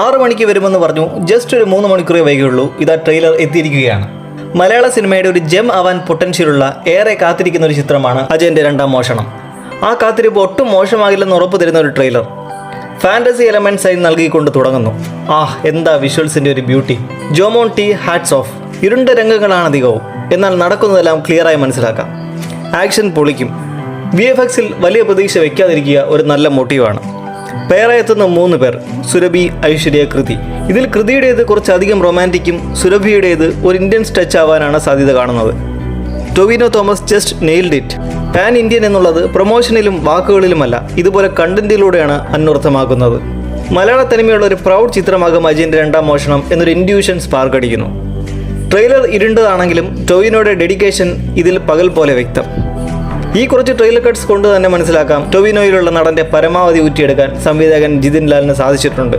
6 മണിക്ക് വരുമെന്ന് പറഞ്ഞു. ജസ്റ്റ് ഒരു 3 മണിക്കൂറേ വൈകിയുള്ളൂ. ഇതാ ട്രെയിലർ എത്തിയിരിക്കുകയാണ്. മലയാള സിനിമയുടെ ഒരു ജെം ആവാൻ പൊട്ടൻഷ്യലുള്ള ഏറെ കാത്തിരിക്കുന്ന ഒരു ചിത്രമാണ് അജയൻ്റെ രണ്ടാം മോഷണം. ആ കാത്തിരിപ്പ് ഒട്ടും മോശമാകില്ലെന്ന് ഉറപ്പ് തരുന്ന ഒരു ട്രെയിലർ ഫാന്റസി എലമെന്റ്സ് ആയി നൽകിക്കൊണ്ട് തുടങ്ങുന്നു. എന്താ വിഷ്വൽസിന്റെ ഒരു beauty. Jomon T hats off. ഇരുണ്ട രംഗങ്ങളാണ് അധികവും, എന്നാൽ നടക്കുന്നതെല്ലാം ക്ലിയറായി മനസ്സിലാക്കാം. ആക്ഷൻ പൊളിക്കും. VFXൽ വലിയ പ്രതീക്ഷ വയ്ക്കാതിരിക്കുക ഒരു നല്ല മോട്ടീവാണ്. പേരെത്തുന്ന 3 പേർ: സുരഭി, ഐശ്വര്യ, കൃതി. ഇതിൽ കൃതിയുടേത് കുറച്ചധികം റൊമാൻറ്റിക്കും സുരഭിയുടേത് ഒരു ഇന്ത്യൻ ടച്ച് ആവാനാണ് സാധ്യത കാണുന്നത്. Tovino Thomas just nailed it. Pan Indian എന്നുള്ളത് പ്രൊമോഷനിലും വാക്കുകളിലുമല്ല, ഇതുപോലെ കണ്ടന്റിലൂടെയാണ് അന്വർത്ഥമാക്കുന്നത്. മലയാള തനിമയുള്ള ഒരു പ്രൗഡ് ചിത്രമാകും അജയൻ്റെ രണ്ടാം മോഷണം എന്നൊരു ഇൻഡ്യൂഷൻ സ്പാർക്ക് അടിക്കുന്നു. ട്രെയിലർ ഇരുണ്ടതാണെങ്കിലും ടൊവിനോയുടെ ഡെഡിക്കേഷൻ ഇതിൽ പകൽ പോലെ വ്യക്തം. ഈ കുറച്ച് ട്രെയിലർ കട്ട്സ് കൊണ്ട് തന്നെ മനസ്സിലാക്കാം ടൊവിനോയിലുള്ള നടൻ്റെ പരമാവധി ഊറ്റിയെടുക്കാൻ സംവിധായകൻ ജിതിൻ ലാലിന് സാധിച്ചിട്ടുണ്ട്.